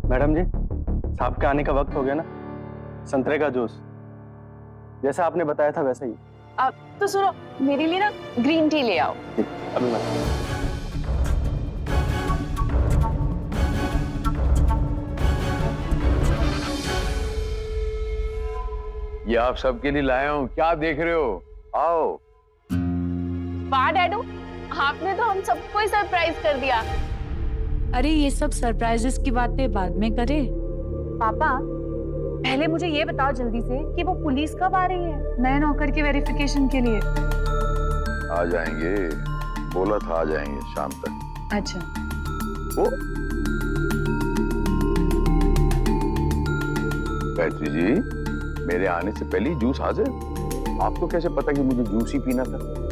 Madam जी, साहब के आने का वक्त हो गया ना। संतरे का जूस जैसा आपने बताया था वैसा ही। अब तो सुनो, मेरे लिए ना ग्रीन टी ले आओ। ठीक, अभी मैं। ये आप सबके लिए लाया हूँ, क्या देख रहे हो? आओ। वाह डैडू, आपने तो हम सबको ही सरप्राइज कर दिया। अरे ये सब सरप्राइजेस की बातें बाद में करें। पापा, पहले मुझे ये बताओ जल्दी से कि वो पुलिस कब आ रही है नए नौकर के वेरिफिकेशन के लिए? आ जाएंगे, बोला था आ जाएंगे शाम तक। अच्छा। ओ गायत्री जी, मेरे आने से पहले ही जूस हाजिर। आपको कैसे पता कि मुझे जूस ही पीना था?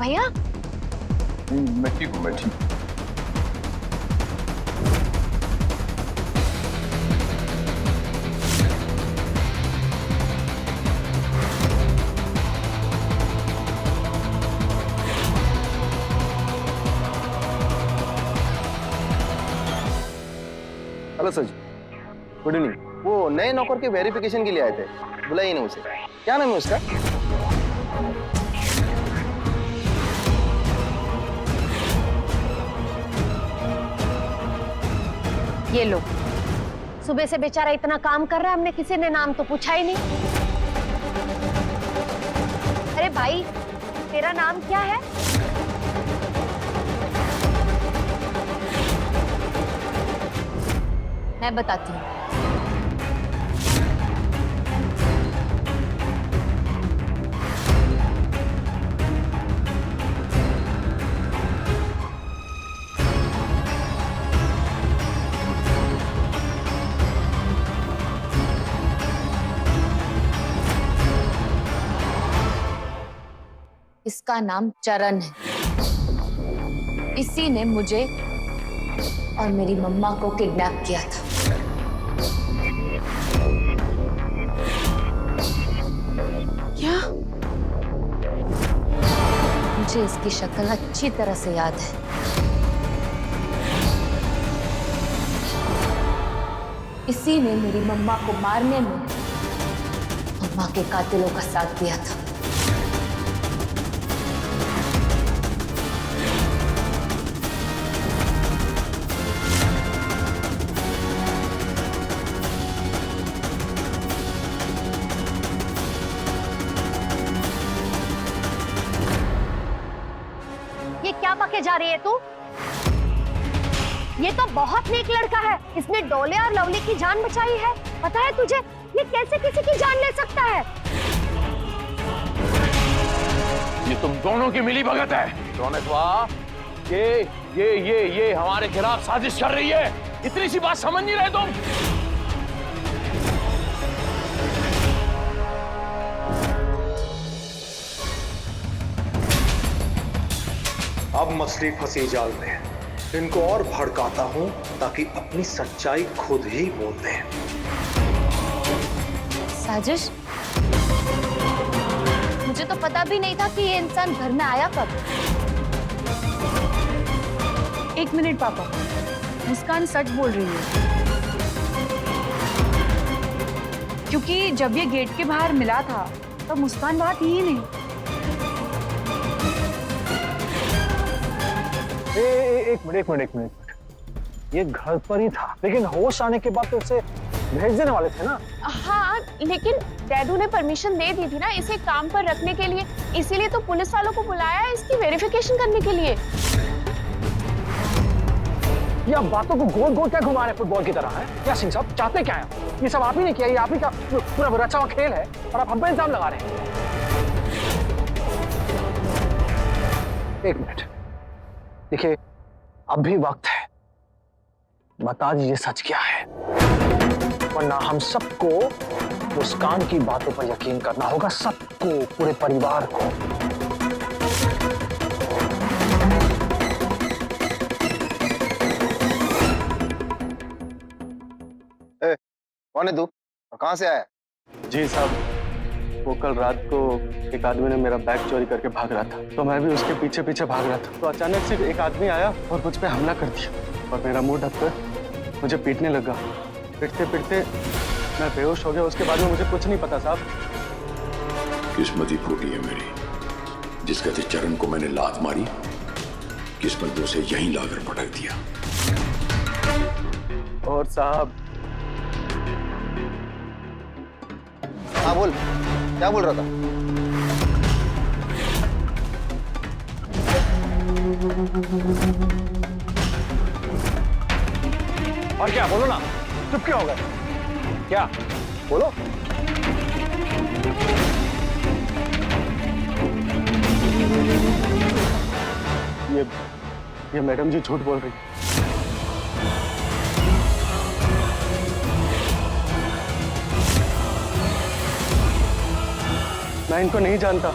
भैया, मैं ठीक हूँ, मैं ठीक हूँ। हेलो सर जी, गुड इवनिंग। वो नए नौकर के वेरिफिकेशन के लिए आए थे, बुलाइए ना उसे। क्या नाम है उसका? ये लो, सुबह से बेचारा इतना काम कर रहा है, हमने किसी ने नाम तो पूछा ही नहीं। अरे भाई, तेरा नाम क्या है? मैं बताती हूँ। इसका नाम चरण है। इसी ने मुझे और मेरी मम्मा को किडनैप किया था। क्या? मुझे इसकी शक्ल अच्छी तरह से याद है। इसी ने मेरी मम्मा को मारने में मम्मा के कातिलों का साथ दिया था। ये क्या पके जा रही है तू? ये तो बहुत नेक लड़का है, इसने डोले और लवली की जान बचाई है। पता है तुझे ये कैसे किसी की जान ले सकता है? ये तुम दोनों की मिली भगत है। रौनक वाह, ये हमारे खिलाफ साजिश कर रही है। इतनी सी बात समझ नहीं रहे तुम? अब मछली फंसी जाल में। इनको और भड़काता हूं ताकि अपनी सच्चाई खुद ही बोल दें। साजिश? मुझे तो पता भी नहीं था कि ये इंसान घर में आया कब। एक मिनट पापा, मुस्कान सच बोल रही है, क्योंकि जब ये गेट के बाहर मिला था तब मुस्कान वहां थी ही नहीं। एक मिनट। ये घर पर ही था, लेकिन होश आने के बाद तो उसे भेज देने वाले थे ना। हाँ, लेकिन डैडू ने परमिशन दे दी थी ना इसे काम पर रखने के लिए, इसीलिए तो पुलिस वालों को बुलाया है इसकी वेरिफिकेशन करने के लिए। ये आप बातों को गोल गोल क्या घुमा रहे हैं फुटबॉल की तरह है? क्या सिंह साहब चाहते क्या हैं? ये सब आप ही ने किया, ये आप ही का पूरा रचा हुआ खेल है और आप हम पे इल्जाम लगा रहे हैं। एक मिनट देखिए, अब भी वक्त है, बता दीजिए सच क्या है, वरना हम सबको मुस्कान की बातों पर यकीन करना होगा, सबको, पूरे परिवार को। कौन है तू और कहां से आया? जी साहब, वो कल रात को एक आदमी ने मेरा बैग चोरी करके भाग रहा था, तो मैं भी उसके पीछे पीछे भाग रहा था, तो अचानक से एक आदमी आया और मुझ पे हमला कर दिया और मेरा मुंह ढककर मुझे पीटने लगा। पिटते पिटते मैं बेहोश हो गया। उसके बाद में मुझे कुछ नहीं पता साहब। किस्मत ही फूटी है मेरी, जिस कहते चरण को मैंने लात मारी, किस्मत ने उसे यहीं लाकर पटक दिया। और साहब, हाँ बोल, क्या बोल रहा था? और क्या बोलो ना, चुप क्यों हो गए? क्या बोलो? ये मैडम जी झूठ बोल रही। मैं इनको नहीं जानता।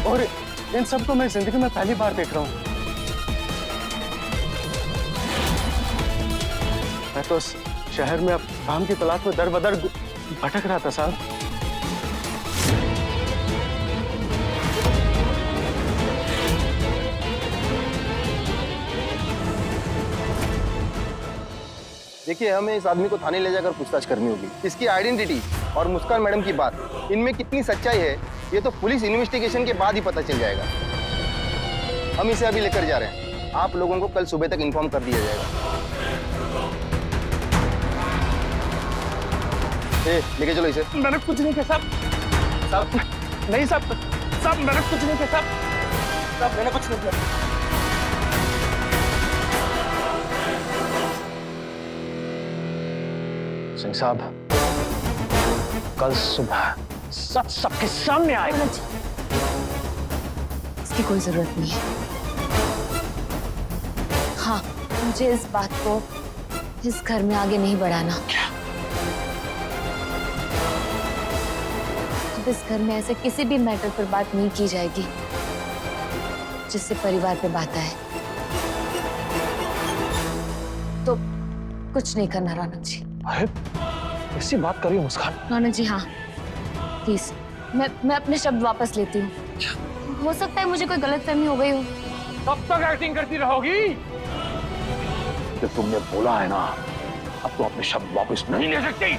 और इन सबको मैं जिंदगी में पहली बार देख रहा हूं। मैं तो शहर में अब काम की तलाश में दर बदर भटक रहा था साहब। देखिए, हमें इस आदमी को थाने ले जाकर पूछताछ करनी होगी। इसकी आइडेंटिटी और मुस्कान मैडम की बात, इनमें कितनी सच्चाई है, ये तो पुलिस इन्वेस्टिगेशन के बाद ही पता चल जाएगा। हम इसे अभी लेकर जा रहे हैं, आप लोगों को कल सुबह तक इन्फॉर्म कर दिया जाएगा। लेके चलो इसे। मैंने कुछ नहीं किया साहब। नहीं साहब, मैंने कुछ नहीं किया साहब, मैंने कुछ नहीं किया। सिंह साहब, कल सुबह सच सबके सामने आएगा। इसकी कोई जरूरत नहीं है। हाँ, मुझे इस बात को इस घर में आगे नहीं बढ़ाना। अब इस घर में ऐसे किसी भी मैटर पर बात नहीं की जाएगी जिससे परिवार पे बात आए। तो कुछ नहीं करना रौनक जी। अरे ऐसी बात करिए मुस्कान। रौनक जी, हाँ प्लीज, मैं अपने शब्द वापस लेती हूँ। हो सकता है मुझे कोई गलतफहमी हो गई हो। कब तक एक्टिंग करती रहोगी? जो तुमने बोला है ना, अब तो अपने शब्द वापस नहीं ले सकती।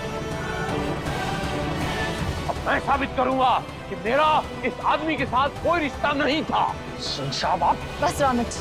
अब मैं साबित करूंगा कि मेरा इस आदमी के साथ कोई रिश्ता नहीं था। सिंह साहब, आप बस रौनक जी।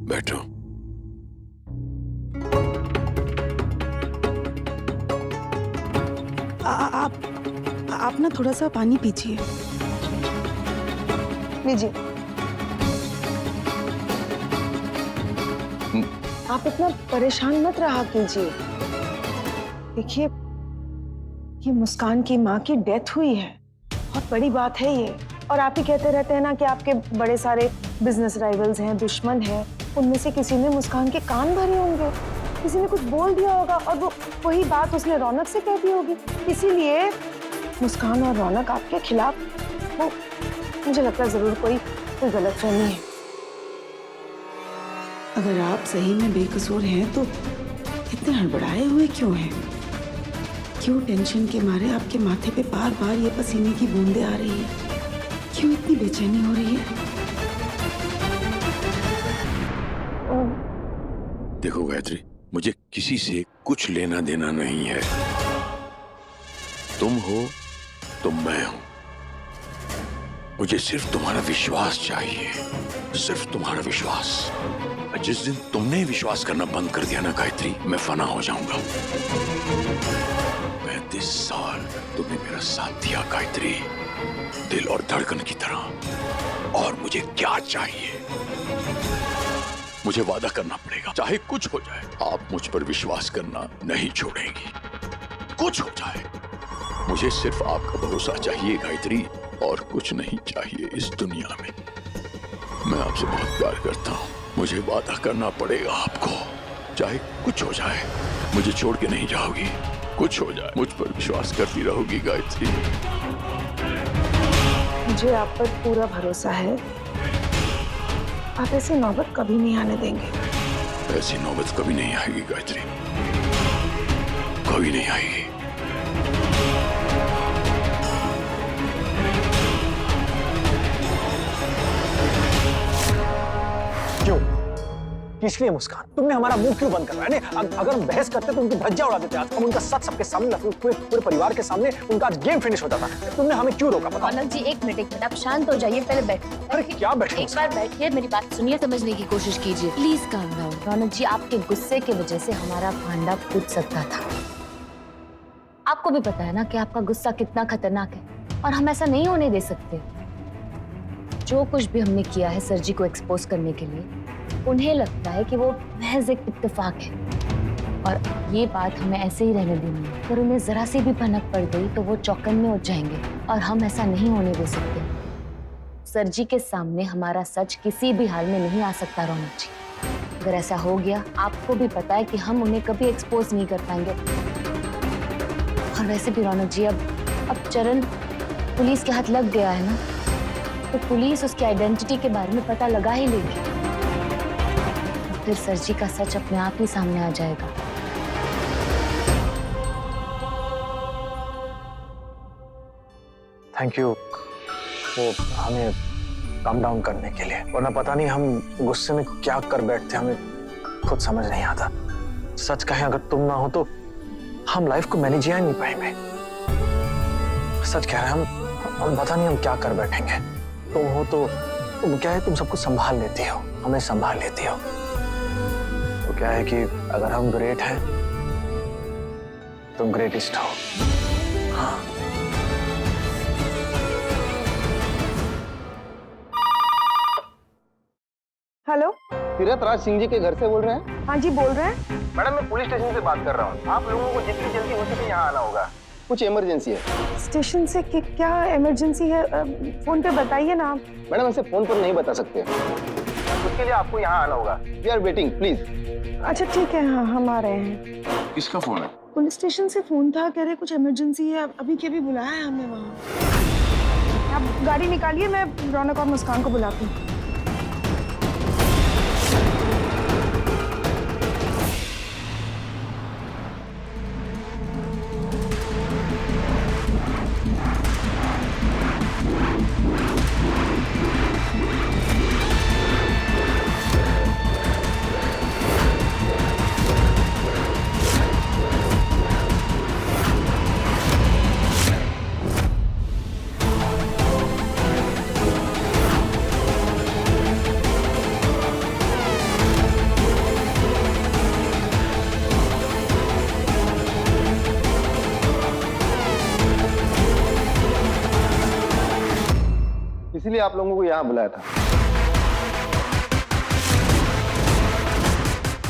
बैठो। आप ना थोड़ा सा पानी पीजिए। लीजिए। आप इतना परेशान मत रहा कीजिए। देखिए, ये मुस्कान की माँ की डेथ हुई है, बहुत बड़ी बात है ये। और आप ही कहते रहते हैं ना कि आपके बड़े सारे बिजनेस राइवल्स हैं, दुश्मन हैं, उनमें से किसी ने मुस्कान के कान भरे होंगे, किसी ने कुछ बोल दिया होगा और वो वही बात उसने रौनक से कह दी होगी। इसीलिए मुस्कान और रौनक आपके खिलाफ, वो मुझे लगता है जरूर कोई गलतफहमी है। अगर आप सही में बेकसूर हैं तो इतने हड़बड़ाए हुए क्यों हैं? क्यों टेंशन के मारे आपके माथे पे बार बार ये पसीने की बूंदें आ रही है? क्यों इतनी बेचैनी हो रही है? देखो गायत्री, मुझे किसी से कुछ लेना देना नहीं है। तुम हो तो मैं हूं। मुझे सिर्फ तुम्हारा विश्वास चाहिए, सिर्फ तुम्हारा विश्वास। जिस दिन तुमने विश्वास करना बंद कर दिया ना गायत्री, मैं फना हो जाऊंगा। 35 साल तुमने मेरा साथ दिया गायत्री, दिल और धड़कन की तरह। और मुझे क्या चाहिए? मुझे वादा करना पड़ेगा, चाहे कुछ हो जाए, आप मुझ पर विश्वास करना नहीं छोड़ेंगी। कुछ हो जाए, मुझे सिर्फ आपका भरोसा चाहिए गायत्री, और कुछ नहीं चाहिए इस दुनिया में। मैं आपसे बहुत प्यार करता हूँ, मुझे वादा करना पड़ेगा आपको, चाहे कुछ हो जाए, मुझे छोड़ के नहीं जाओगी। कुछ हो जाए, मुझ पर विश्वास करती रहोगी गायत्री। मुझे आप पर पूरा भरोसा है, आप ऐसी नौबत कभी नहीं आने देंगे। ऐसी नौबत कभी नहीं आएगी गायत्री, कभी नहीं आएगी। क्यों? किस लिए मुस्कान? तुमने हमारा मुंह क्यों बंद करवाया? अगर हम बहस करते तो उनकी धज्जियां उड़ा देते। हम उनका सच सबके सामने, पूरे परिवार के सामने उनका आज गेम फिनिश हो जाता। तुमने हमें क्यों रोका? बताओ। रौनक जी एक मिनट आप शांत हो जाइए, पहले बैठिए। अरे क्या बैठे? एक बार बैठिए, मेरी बात सुनिए, समझने की कोशिश कीजिए। Please calm down. रौनक जी, आपके गुस्से की वजह से हमारा भांडा फूट सकता था। आपको भी पता है ना कि आपका गुस्सा कितना खतरनाक है, और हम ऐसा नहीं होने दे सकते। जो कुछ भी हमने किया है सर जी को एक्सपोज करने के लिए, उन्हें लगता है कि वो महज एक इत्तेफाक है, और ये बात हमें ऐसे ही रहने देनी है। अगर उन्हें जरा सी भी भनक पड़ गई तो वो चौकन्ने हो जाएंगे, और हम ऐसा नहीं होने दे सकते। सर जी के सामने हमारा सच किसी भी हाल में नहीं आ सकता रौनक जी। अगर ऐसा हो गया, आपको भी पता है कि हम उन्हें कभी एक्सपोज नहीं कर पाएंगे। और वैसे भी रौनक जी, अब चरण पुलिस के हाथ लग गया है ना, तो पुलिस उसकी आइडेंटिटी के बारे में पता लगा ही लेगी। फिर सर जी का सच अपने आप ही सामने आ जाएगा। थैंक यू वो हमें काम डाउन करने के लिए, वरना पता नहीं हम गुस्से में क्या कर बैठते, हमें खुद समझ नहीं आता। सच कहें, अगर तुम ना हो तो हम लाइफ को मैनेज ही नहीं पाएंगे। सच कह रहे हैं हम पता नहीं हम क्या कर बैठेंगे। तुम हो तो तुम क्या है, तुम सबको संभाल लेती हो, हमें संभाल लेती हो। तो क्या है कि अगर हम ग्रेट हैं, तुम ग्रेटेस्ट हो। हाँ, हेलो, तीरथ सिंह जी के घर से बोल रहे हैं? हाँ जी बोल रहे हैं। मैडम, मैं पुलिस स्टेशन से बात कर रहा हूँ। आप लोगों को जितनी जल्दी हो सके यहाँ आना होगा, कुछ इमरजेंसी है। स्टेशन से क्या इमरजेंसी है? फोन पे बताइए ना आप। मैडम, ऐसे फोन पर नहीं बता सकते, उसके लिए आपको यहाँ आना होगा। We are waiting, please. अच्छा ठीक है, हाँ हम आ रहे हैं। किसका फोन है? पुलिस स्टेशन से फोन था, कह रहे कुछ इमरजेंसी है, अभी के भी बुलाया है हमें वहाँ। आप गाड़ी निकालिए, मैं रौनक और मुस्कान को बुलाती हूँ। इसलिए आप लोगों को यहाँ बुलाया था।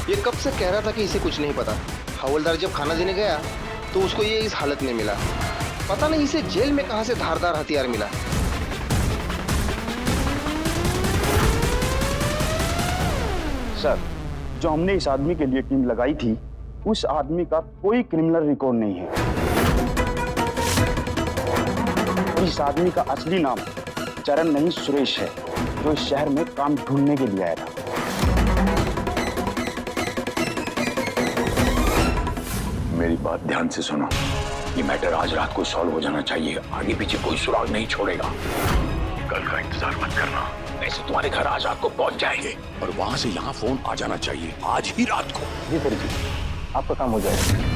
ये कब से कह रहा था कि इसे कुछ नहीं पता। हवलदार जब खाना देने गया तो उसको ये इस हालत में मिला। पता नहीं इसे जेल में कहां से धारदार हथियार मिला। सर, जो हमने इस आदमी के लिए टीम लगाई थी, उस आदमी का कोई क्रिमिनल रिकॉर्ड नहीं है। इस आदमी का असली नाम चरण नहीं सुरेश है, जो इस शहर में काम ढूंढने के लिए आया था। मेरी बात ध्यान से सुनो, ये मैटर आज रात को सॉल्व हो जाना चाहिए। आगे पीछे कोई सुराग नहीं छोड़ेगा। कल का इंतजार मत करना, ऐसे तुम्हारे घर आज रात को पहुंच जाएंगे और वहां से यहाँ फोन आ जाना चाहिए आज ही रात को। जी सर जी, आपका काम हो जाएगा।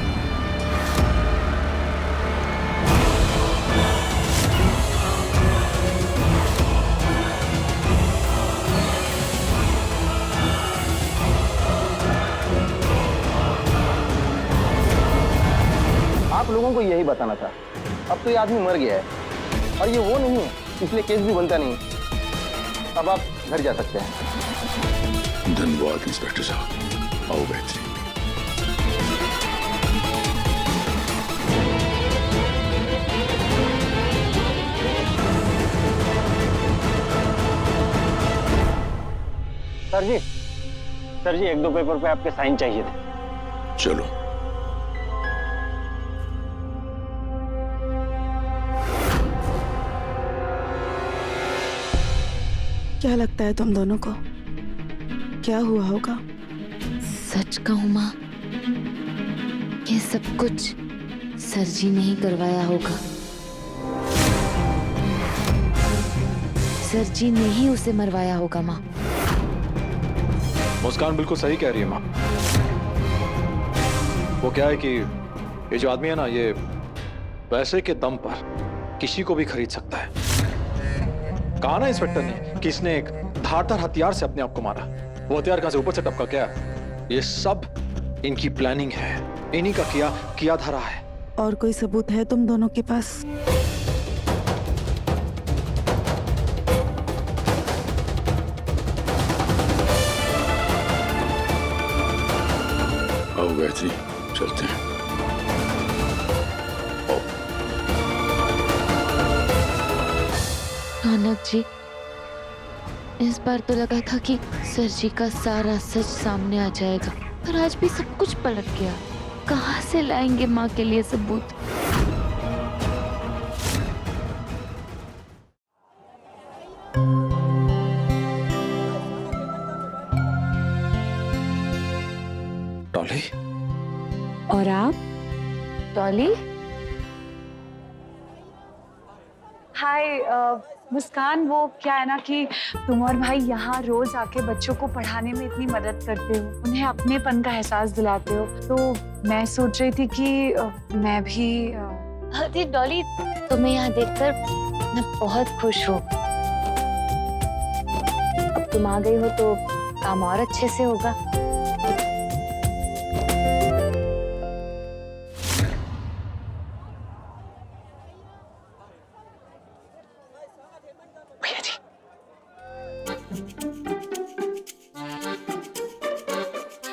आप लोगों को यही बताना था। अब तो ये आदमी मर गया है और ये वो नहीं है, इसलिए केस भी बनता नहीं। अब आप घर जा सकते हैं। धन्यवाद इंस्पेक्टर साहब, आओ बेहतरीन। सर जी एक दो पेपर पे आपके साइन चाहिए थे। चलो। क्या लगता है तुम दोनों को, क्या हुआ होगा? सच कहूं माँ, ये सब कुछ सर जी ने ही करवाया होगा। सर जी ने ही उसे मरवाया होगा माँ। मुस्कान बिल्कुल सही कह रही है माँ। वो क्या है कि ये जो आदमी है ना, ये पैसे के दम पर किसी को भी खरीद सकता है। कहा ना इंस्पेक्टर ने कि इसने एक धारदार हथियार से अपने आप को मारा। वो हथियार कहां से ऊपर से टपका क्या? ये सब इनकी प्लानिंग है, इन्हीं का किया धरा है। और कोई सबूत है तुम दोनों के पास? आओ बेहतरीन, चलते हैं। रौनक जी, इस बार तो लगा था कि सर जी का सारा सच सामने आ जाएगा, पर आज भी सब कुछ पलट गया। कहाँ से लाएंगे माँ के लिए सबूत? डॉली, और आप? डॉली? हाय मुस्कान, वो क्या है ना कि तुम और भाई यहाँ रोज आके बच्चों को पढ़ाने में इतनी मदद करते हो, उन्हें अपनेपन का एहसास दिलाते हो, तो मैं सोच रही थी कि मैं भी अरे डॉली, तुम्हें यहाँ देखकर मैं बहुत खुश हूँ। अब तुम आ गई हो तो काम और अच्छे से होगा।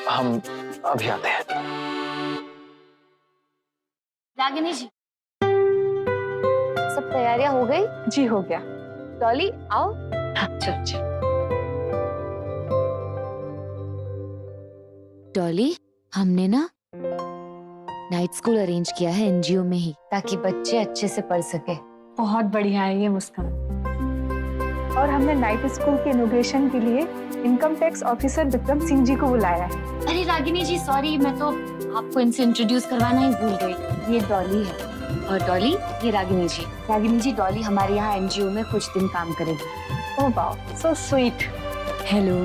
हम अभी आते हैं। रागिनी जी, सब तैयारियां हो गई? जी हो गया। डॉली आओ। चल। डॉली, हमने ना नाइट स्कूल अरेंज किया है एनजीओ में ही, ताकि बच्चे अच्छे से पढ़ सके। बहुत बढ़िया है ये मुस्कान। और हमने नाइट स्कूल के इनॉग्रेशन के लिए income tax officer Vikram Singh ji को बुलाया है। अरे रागिनी जी सॉरी, मैं तो आपको इनसे इंट्रोड्यूस करवाना ही भूल गई। ये डॉली है और डॉली ये रागिनी जी। रागिनी जी, डॉली हमारे यहाँ एनजीओ में कुछ दिन काम करेगी। Oh wow, so sweet. Hello.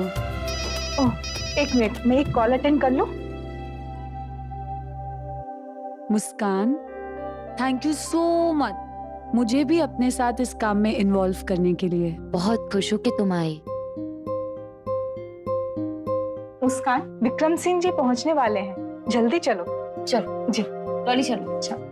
Oh, एक मिनट, मैं एक कॉल अटेंड कर लूं? Muskan, thank you so much मुझे भी अपने साथ इस काम में इन्वॉल्व करने के लिए। बहुत खुश हूँ कि तुम आई। मुस्कान, विक्रम सिंह जी पहुंचने वाले हैं, जल्दी चलो। चलो जी। डॉली चलो। चलो।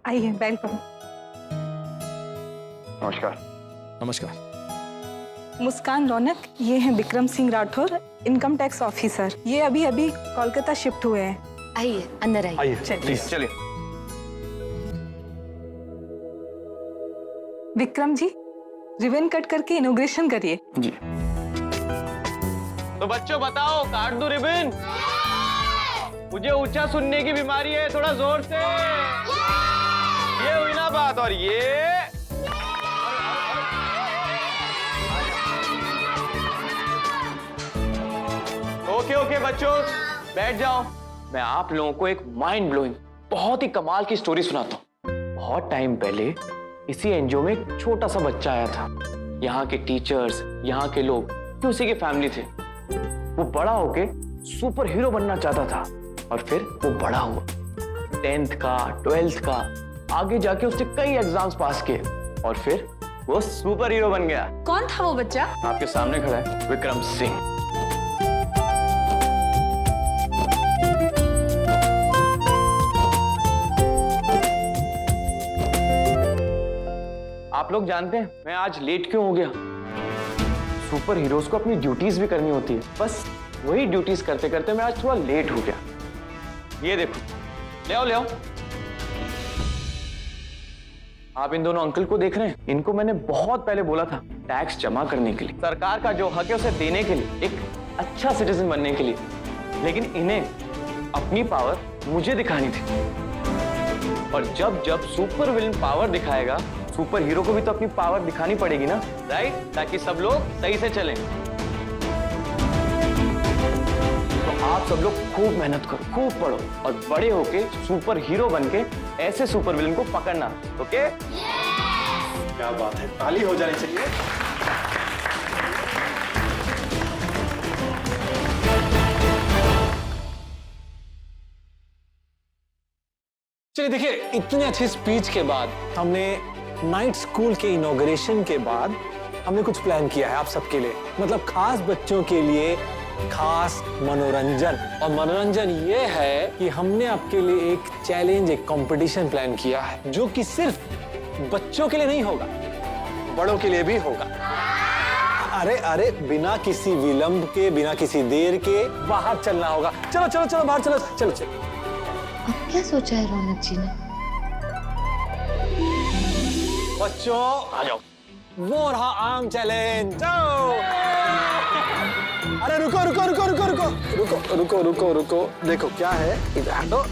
आइए, वेलकम। नमस्कार। नमस्कार। मुस्कान रौनक, ये हैं Vikram Singh Rathore, income tax officer. ये अभी अभी कोलकाता शिफ्ट हुए हैं। आइए अंदर आइए। आइए प्लीज चलिए। विक्रम जी, रिबन कट करके इनॉग्रेशन करिए। जी। तो बच्चों बताओ, काट दूं रिबन? मुझे ऊंचा सुनने की बीमारी है, थोड़ा जोर से। ये हुई ना बात। और ये ओके बच्चों, बैठ जाओ। मैं आप लोगों को एक माइंड ब्लोइंग, बहुत ही कमाल की स्टोरी सुनाता हूँ। बहुत टाइम पहले इसी एनजीओ में एक छोटा सा बच्चा आया था। यहाँ के टीचर्स, यहाँ के लोग उसी के फैमिली थे। वो बड़ा होके सुपर हीरो बनना चाहता था और फिर वो बड़ा हुआ। 10th का, 12th का, आगे जाके उसने कई एग्जाम्स पास किए और फिर वो सुपर हीरो बन गया। कौन था वो बच्चा? आपके सामने खड़ा है विक्रम सिंह। आप लोग जानते हैं मैं आज लेट क्यों हो गया? सुपर हीरोज को अपनी ड्यूटीज भी करनी होती है, बस वही ड्यूटीज करते करते मैं आज थोड़ा लेट हो गया। ये देखो, ले आओ। आप इन दोनों अंकल को देख रहे हैं? इनको मैंने बहुत पहले बोला था टैक्स जमा करने के लिए, सरकार का जो हक है उसे देने के लिए, एक अच्छा सिटीजन बनने के लिए। लेकिन इन्हें अपनी पावर मुझे दिखानी थी। और जब जब सुपर विलन पावर दिखाएगा, सुपर हीरो को भी तो अपनी पावर दिखानी पड़ेगी ना, राइट? ताकि सब लोग सही से चलें। तो आप सब लोग खूब मेहनत करो, खूब पढ़ो और बड़े होके सुपर हीरो बनके ऐसे सुपर विलन को पकड़ना, ओके? क्या बात है, ताली हो जानी चाहिए। चलिए देखिए, इतनी अच्छी स्पीच के बाद हमने नाइट स्कूल के इनॉग्रेशन के बाद हमने कुछ प्लान किया है आप सबके लिए, मतलब खास बच्चों के लिए खास मनोरंजन। और मनोरंजन ये है कि हमने आपके लिए एक चैलेंज, एक कंपटीशन प्लान किया है जो कि सिर्फ बच्चों के लिए नहीं होगा, बड़ों के लिए भी होगा। अरे बिना किसी विलंब के, बिना किसी देर के बाहर चलना होगा। चलो बाहर चलो। अब क्या सोचा है रौनक जी ने? बच्चों आ जाओ, वो रहा आम चैलेंज। जाओ। अरे रुको। देखो क्या है, इधर हटो।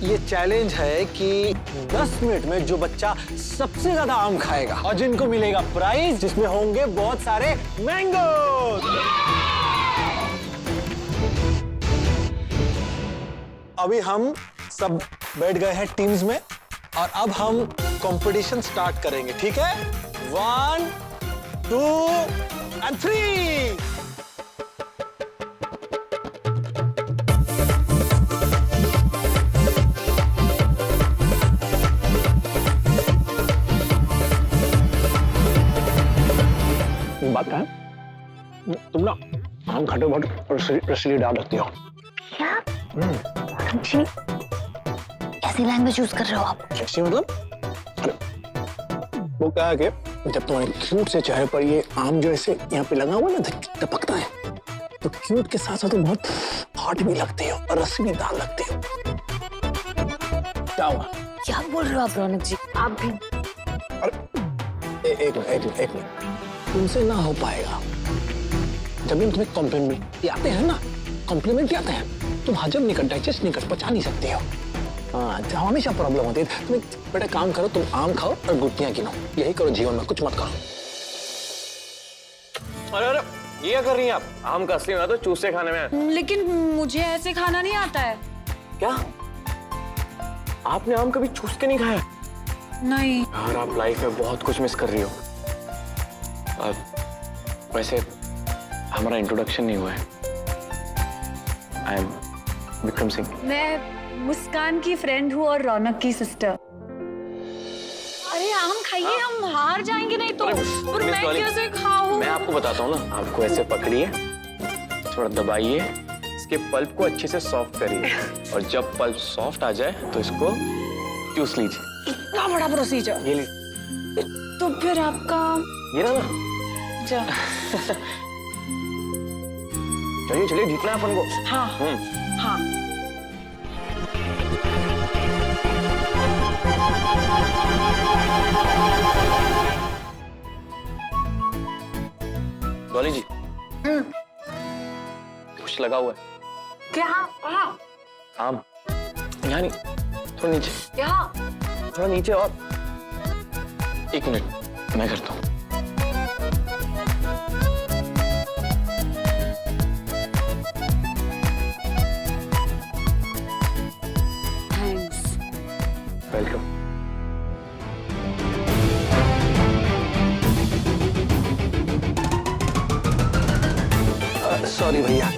ये चैलेंज है कि 10 मिनट में जो बच्चा सबसे ज्यादा आम खाएगा और जिनको मिलेगा प्राइज, जिसमें होंगे बहुत सारे मैंगो। अभी हम सब बैठ गए हैं टीम्स में और अब हम कंपटीशन स्टार्ट करेंगे, ठीक है? 1, 2 and 3। बात है, तुम ना आम खाते बहुत रसीली डाल रखती हो। क्या? जी, कैसी लैंग्वेज यूज कर रहे हो आप? कैसी मतलब? अरे वो क्या है कि जब तुम्हारे क्यूट से चेहरे पर ये आम जो ऐसे यहाँ पे लगा हुआ ना टपकता है, तो क्यूट के साथ साथ तुम बहुत हॉट भी लगते हो और रसीली दाल लगते हो। क्या हुआ? क्या बोल रहे हो आप रौनक जी? आप भी? अरे एक मिनट, तुमसे ना हो पाएगा। जब भी तुम्हें कॉम्प्लीमेंट आते हैं ना, कॉम्प्लीमेंट आते हैं, तुम हजम नहीं कर, डाइजेस्ट नहीं कर, पचा नहीं सकते हो। हाँ, हमेशा प्रॉब्लम होती है। तुम बेटा काम करो, तुम आम खाओ और गुटियां गिनो, यही करो जीवन में, कुछ मत करो। अरे ये क्या कर रही हैं आप? आम का असली मजा तो चूसे खाने में है। लेकिन मुझे ऐसे खाना नहीं आता है। क्या आपने आम कभी चूस के नहीं खाया? नहीं यार, आप लाइफ में बहुत कुछ मिस कर रही हो। वैसे हमारा इंट्रोडक्शन नहीं हुआ है। I am Vikram Singh. मैं मुस्कान की फ्रेंड हूँ और रौनक की सिस्टर। अरे आम खाइए, हम हार जाएंगे नहीं तो। और मैं कैसे खाऊं? मैं आपको बताता हूँ ना, आपको ऐसे पकड़िए, थोड़ा दबाइए, इसके पल्प को अच्छे से सॉफ्ट करिए और जब पल्प सॉफ्ट आ जाए तो इसको चूस लीजिए। इतना बड़ा प्रोसीजर? ये लीजिए। तो फिर आपका ये ना अच्छा, चलिए चलिए जीतना है अपन को। हाँ हाँ। डॉली जी कुछ लगा हुआ है। क्या? आम यहाँ नहीं, थोड़ा नीचे, यहाँ थोड़ा नीचे और। एक मिनट मैं करता हूँ। थैंक्स। वेलकम। सॉरी भैया।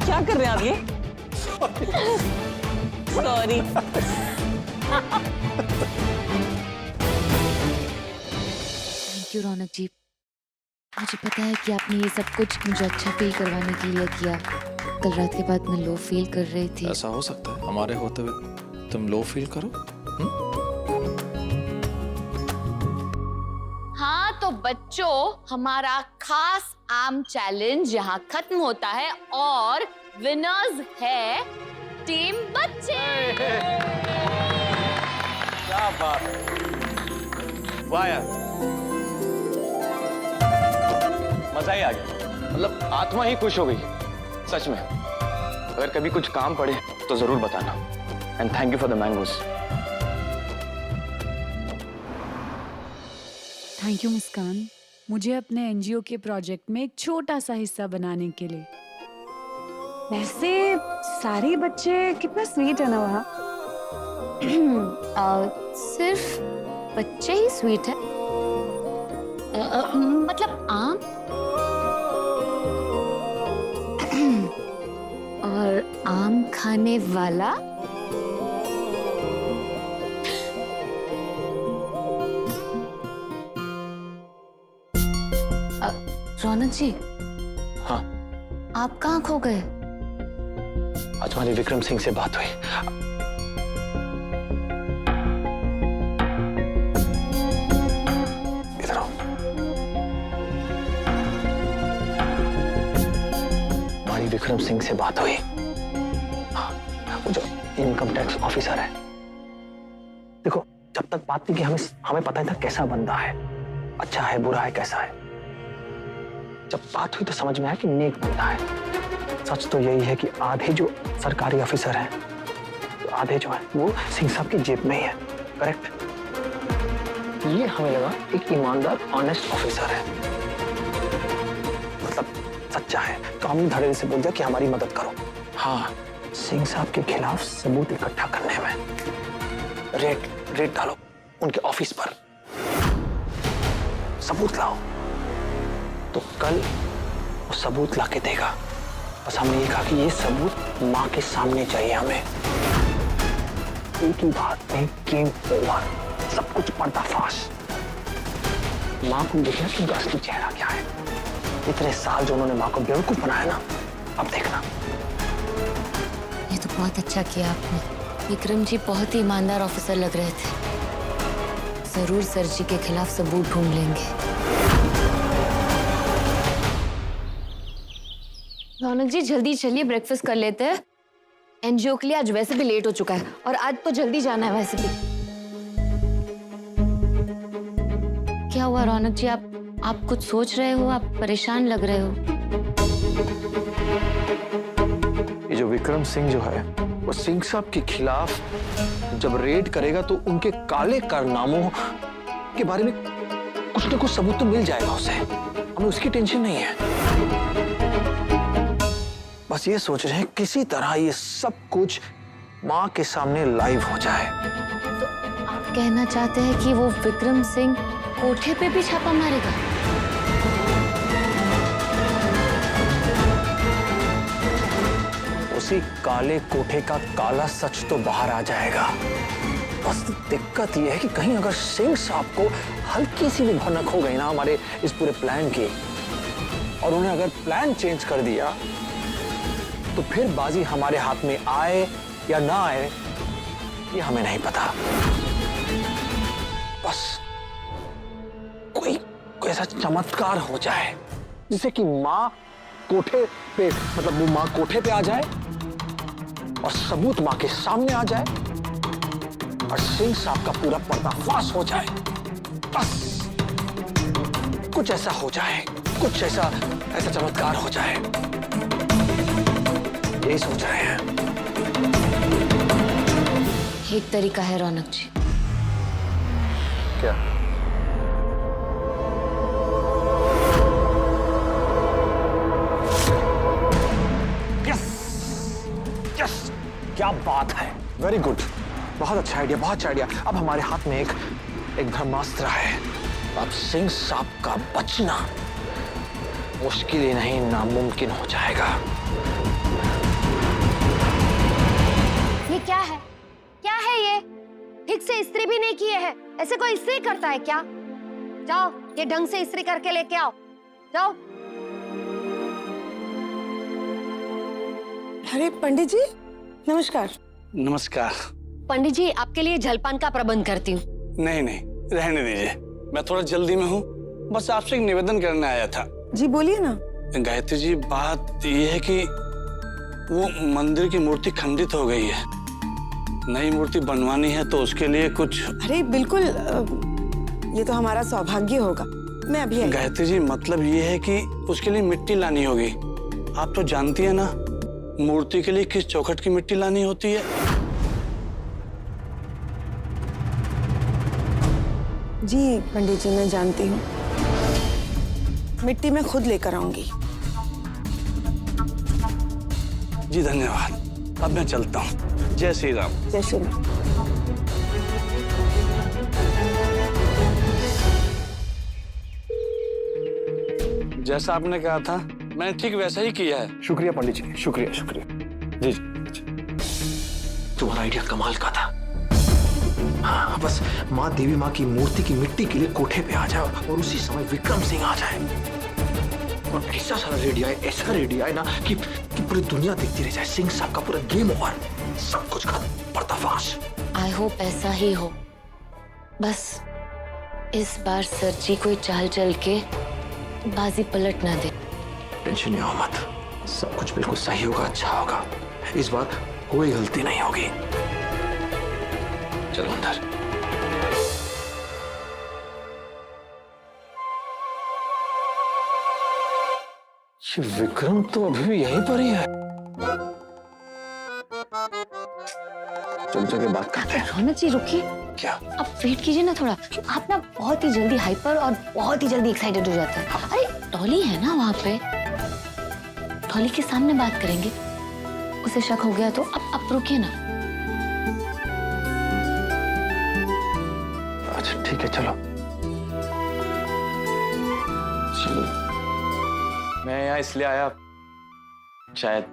क्या कर रहे हैं आप ये? सॉरी। थैंक यू रौनक जी। मुझे पता है कि आपने ये सब कुछ मुझे अच्छा फील करवाने के लिए किया। कल रात के बाद मैं लो फील कर रही थी। ऐसा हो सकता है हमारे होते हुए तुम लो फील करो। हाँ तो बच्चों, हमारा खास आम चैलेंज यहाँ खत्म होता है और विनर्स है टीम बच्चे। क्या बात है, वाह यार, मजा ही आ गया। मतलब आत्मा ही खुश हो गई सच में। अगर कभी कुछ काम पड़े तो जरूर बताना। And thank you for the mangoes. Thank you Muskan, मुझे अपने एनजीओ के प्रोजेक्ट में एक छोटा सा हिस्सा बनाने के लिए। वैसे सारे बच्चे कितना स्वीट है ना वहाँ। सिर्फ बच्चे ही स्वीट है? मतलब आम और आम खाने वाला। रौनक जी, हाँ आप कहाँ खो गए? आज हमारी विक्रम सिंह से बात हुई। इधर आओ। हमारी विक्रम सिंह से बात हुई। हाँ, वो जो इनकम टैक्स ऑफिसर है। देखो, जब तक बात नहीं की हमें पता ही था कैसा बंदा है, अच्छा है बुरा है कैसा है। जब बात हुई तो समझ में आया कि नेक बंदा है। सच तो यही है कि आधे जो सरकारी ऑफिसर हैं, तो आधे जो है वो सिंह साहब की जेब में ही है। करेक्ट। ये हमें लगा एक ईमानदार ऑनेस्ट ऑफिसर है, मतलब सच्चा है। तो हमने धड़े से बोल दिया कि हमारी मदद करो। हाँ, सिंह साहब के खिलाफ सबूत इकट्ठा करने में रेड डालो उनके ऑफिस पर, सबूत लाओ। तो कल वो सबूत लाके देगा। बस हमने ये कहा कि ये सबूत माँ के सामने चाहिए हमें। एक ही बात में गेम ओवर, सब कुछ पर्दाफाश। माँ को देखना कि उनका असली चेहरा क्या है। इतने साल जो उन्होंने माँ को बेवकूफ बनाया ना, अब देखना। ये तो बहुत अच्छा किया आपने। विक्रम जी बहुत ही ईमानदार ऑफिसर लग रहे थे। जरूर सर जी के खिलाफ सबूत ढूंढ लेंगे। रौनक जी जल्दी चलिए, ब्रेकफास्ट कर लेते हैं। एनजीओ के लिए आज वैसे भी लेट हो चुका है और आज तो जल्दी जाना है वैसे भी। क्या हुआ रौनक जी, आप कुछ सोच रहे हो? आप परेशान लग रहे हो। ये जो विक्रम सिंह जो है वो सिंह साहब के खिलाफ जब रेड करेगा तो उनके काले कारनामों के बारे में कुछ ना कुछ सबूत तो मिल जाएगा उसे। हमें उसकी टेंशन नहीं है। बस ये सोच रहे हैं किसी तरह ये सब कुछ माँ के सामने लाइव हो जाए। तो आप कहना चाहते हैं कि वो विक्रम सिंह कोठे पे भी छापा मारेगा? उसी काले कोठे का काला सच तो बाहर आ जाएगा। बस दिक्कत यह है कि कहीं अगर सिंह साहब को हल्की सी भी भनक हो गई ना हमारे इस पूरे प्लान की, और उन्हें अगर प्लान चेंज कर दिया तो फिर बाजी हमारे हाथ में आए या ना आए ये हमें नहीं पता। बस कोई ऐसा चमत्कार हो जाए जिससे कि माँ कोठे पे, मतलब वो माँ कोठे पे आ जाए और सबूत माँ के सामने आ जाए और सिंह साहब का पूरा पर्दाफाश हो जाए। बस कुछ ऐसा हो जाए, कुछ ऐसा चमत्कार हो जाए, यही सोच रहे हैं। एक तरीका है रौनक जी। क्या? यस यस, क्या बात है, वेरी गुड, बहुत अच्छा आइडिया, बहुत अच्छा आइडिया। अब हमारे हाथ में एक ब्रह्मास्त्र है। अब सिंह साहब का बचना मुश्किल ही नहीं नामुमकिन हो जाएगा। ये क्या है? क्या है ये? ठीक से इस्त्री भी नहीं किए है। ऐसे कोई इस्त्री करता है क्या? जाओ ये ढंग से इस्त्री करके लेके आओ, जाओ। अरे पंडित जी नमस्कार। नमस्कार। पंडित जी आपके लिए जलपान का प्रबंध करती हूँ। नहीं नहीं, रहने दीजिए, मैं थोड़ा जल्दी में हूँ। बस आपसे एक निवेदन करने आया था। जी बोलिए ना। गायत्री जी, बात यह है कि वो मंदिर की मूर्ति खंडित हो गई है, नई मूर्ति बनवानी है, तो उसके लिए कुछ। अरे बिल्कुल, ये तो हमारा सौभाग्य होगा। मैं अभी आई। गायत्री जी, मतलब ये है कि उसके लिए मिट्टी लानी होगी। आप तो जानती है ना मूर्ति के लिए किस चौखट की मिट्टी लानी होती है। जी पंडित जी मैं जानती हूँ, मिट्टी मैं खुद लेकर आऊंगी। जी धन्यवाद, अब मैं चलता हूँ। जय श्री राम। जय श्री राम। जैसा आपने कहा था मैंने ठीक वैसा ही किया है। शुक्रिया पंडित जी, शुक्रिया शुक्रिया। जी तुम्हारा आइडिया कमाल का था। हाँ, बस माँ देवी माँ की मूर्ति की मिट्टी के लिए कोठे पे आ जाए और उसी समय विक्रम सिंह आ जाए और ऐसा सारा रेडियो है, ऐसा रेडियो है ना कि पूरी दुनिया देखती रह जाए। सिंह साहब का पूरा गेम ओवर, सब कुछ खत्म, पर्दाफाश। आई होप ऐसा ही हो। बस इस बार सर जी कोई चाल चल के बाजी पलट ना दे। टेंशन नहीं हो मत, सब कुछ बिल्कुल सही होगा, अच्छा होगा। इस बार कोई गलती नहीं होगी। चलो अंदर। ये विक्रम तो अभी भी यहीं पर ही है। चल चल के बात करते हैं। रौनक जी रुकिए। क्या? आप वेट कीजिए ना थोड़ा। आप ना बहुत ही जल्दी हाइपर और बहुत ही जल्दी एक्साइटेड हो जाते हैं। अरे डॉली है ना वहाँ पे, डॉली के सामने बात करेंगे। उसे शक हो गया तो अब रुकिए ना। अच्छा ठीक है, चलो चलो। मैं यहाँ इसलिए आया, शायद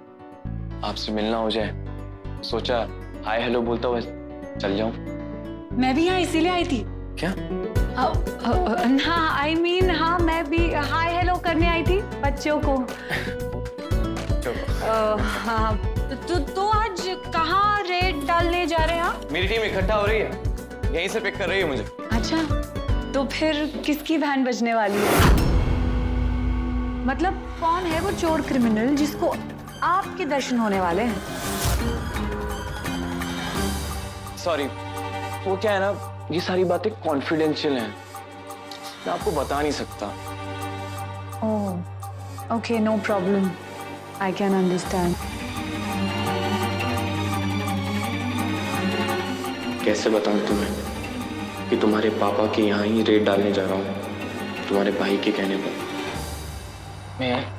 आपसे मिलना हो जाए। सोचा हाय हेलो बोलता हुआ चल जाऊं। मैं भी यहाँ इसीलिए आई थी। क्या? हाँ आई मीन, हाँ मैं भी हाय हेलो करने आई थी बच्चों को। हाँ तो आज कहाँ रेड डालने जा रहे हैं आप? मेरी टीम इकट्ठा हो रही है, यहीं से पिक कर रही है मुझे। अच्छा, तो फिर किसकी बैंड बजने वाली है? मतलब कौन है वो चोर क्रिमिनल जिसको आपके दर्शन होने वाले हैं? सॉरी, वो क्या है ना, ये सारी बातें कॉन्फिडेंशियल हैं, मैं आपको बता नहीं सकता। Oh okay, no problem, I can understand. कैसे बताऊं तुम्हें कि तुम्हारे पापा के यहाँ ही रेड डालने जा रहा हूँ, तुम्हारे भाई के कहने पर। मैं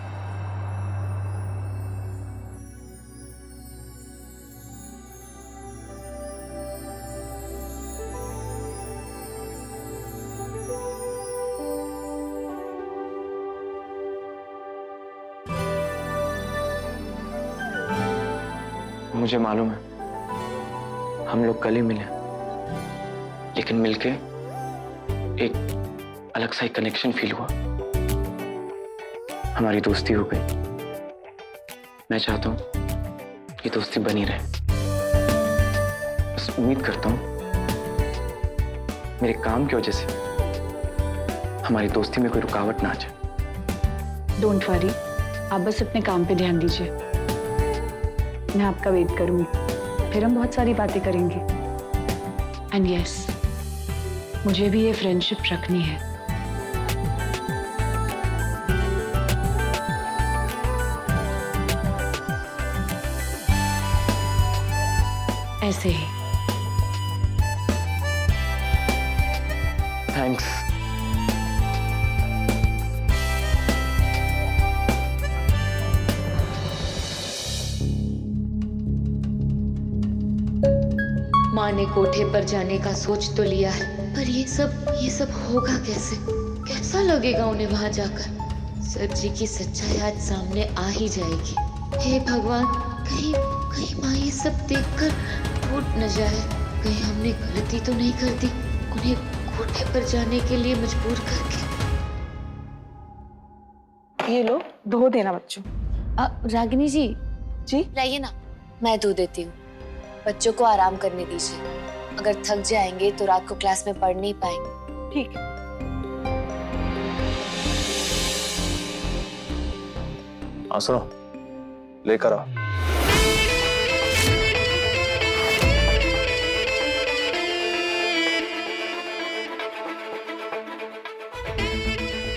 मुझे मालूम है हम लोग कल ही मिले, लेकिन मिलके एक अलग सा कनेक्शन फील हुआ, हमारी दोस्ती हो गई। मैं चाहता हूं ये दोस्ती बनी रहे। बस उम्मीद करता हूँ मेरे काम की वजह से हमारी दोस्ती में कोई रुकावट ना आ जाए। डोंट वरी, आप बस अपने काम पे ध्यान दीजिए। मैं आपका वेट करूंगी, फिर हम बहुत सारी बातें करेंगे। एंड यस, मुझे भी ये फ्रेंडशिप रखनी है। ऐसे ही। थैंक्स। माँ ने कोठे पर जाने का सोच तो लिया है, पर ये सब होगा कैसे? कैसा लगेगा उन्हें वहां जाकर? सर जी की सच्चाई आज सामने आ ही जाएगी। हे भगवान, कहीं माँ ये सब देखकर टूट न जाए। कहीं हमने गलती तो नहीं कर दी उन्हें कोठे पर जाने के लिए मजबूर करके। ये लो, धो देना बच्चों। रागिनी जी जी लाइए ना, मैं धो देती हूँ। बच्चों को आराम करने दीजिए। अगर थक जाएंगे तो रात को क्लास में पढ़ नहीं पाएंगे। ठीक है। सुनो, लेकर आओ।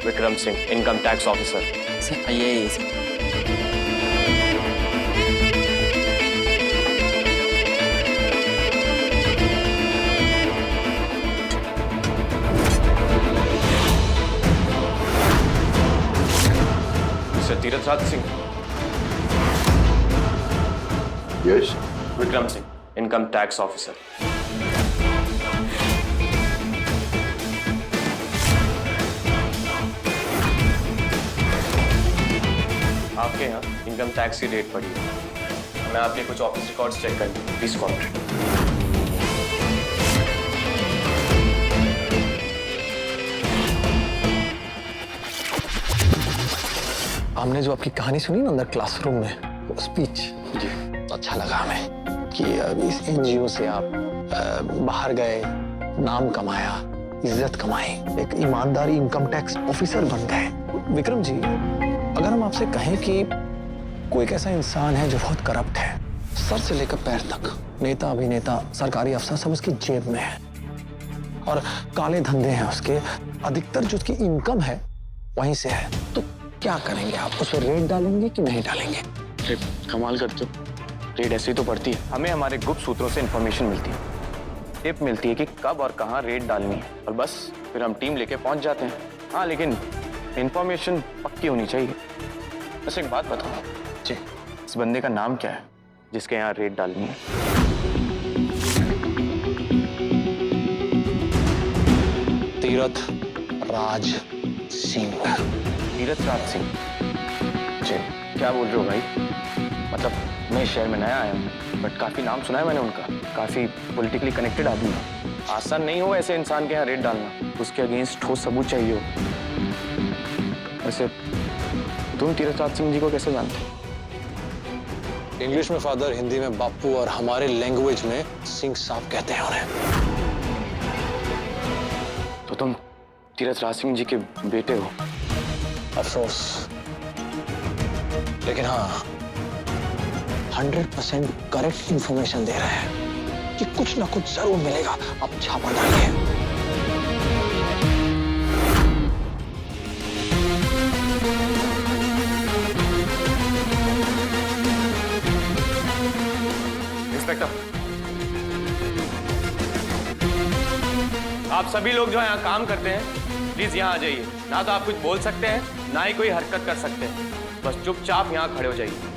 Vikram Singh, income tax officer. Sir आइए sir. Tirath Raj Singh. Yes. Vikram Singh, income tax officer. आपके यहाँ इनकम टैक्स की डेट पड़ी है। मैं आपके कुछ ऑफिस रिकॉर्ड्स चेक कर लूँ। Please cooperate. हमने जो आपकी कहानी सुनी ना अंदर क्लासरूम में, वो स्पीच जी अच्छा लगा हमें कि इस एनजीओ से आप बाहर गए, नाम कमाया, इज्जत कमाई, एक ईमानदारी इनकम टैक्स ऑफिसर बन गए। विक्रम जी, अगर हम आपसे कहें कि कोई एक ऐसा इंसान है जो बहुत करप्ट है, सर से लेकर पैर तक, नेता अभिनेता सरकारी अफसर सब उसकी जेब में है और काले धंधे हैं उसके, अधिकतर जो उसकी इनकम है वहीं से है, तो क्या करेंगे आप? उस पर रेड डालेंगे कि नहीं डालेंगे? कमाल करते हो, रेड ऐसे ही तो पड़ती है। हमें हमारे गुप्त सूत्रों से इंफॉर्मेशन मिलती है, टिप मिलती है कि कब और कहाँ रेड डालनी है, और बस फिर हम टीम लेके पहुंच जाते हैं। हाँ, लेकिन इंफॉर्मेशन पक्की होनी चाहिए। बस एक बात बताओ जी, इस बंदे का नाम क्या है जिसके यहाँ रेड डालनी है? तीरथ राज सिंह। तीरथ राज सिंह जी, क्या बोल रहे हो भाई? मतलब मैं शहर में नया आया हूँ, बट काफी नाम सुना है मैंने उनका, काफी पॉलिटिकली कनेक्टेड आदमी है। आसान नहीं हो ऐसे इंसान के यहाँ रेड डालना, उसके अगेंस्ट ठोस सबूत चाहिए हो। वैसे तुम तीरथ राज सिंह जी को कैसे जानते हो? इंग्लिश में फादर, हिंदी में बापू और हमारे लैंग्वेज में सिंह साहब कहते हैं उन्हें। तो तुम तीरथ राज सिंह जी के बेटे हो? अफसोस, लेकिन हाँ 100% करेक्ट इंफॉर्मेशन दे रहे हैं कि कुछ ना कुछ जरूर मिलेगा। आप छापा डालिए। इंस्पेक्टर, आप सभी लोग जो यहाँ काम करते हैं प्लीज यहाँ आ जाइए। ना तो आप कुछ बोल सकते हैं, ना ही कोई हरकत कर सकते हैं। बस चुपचाप यहाँ खड़े हो जाइए।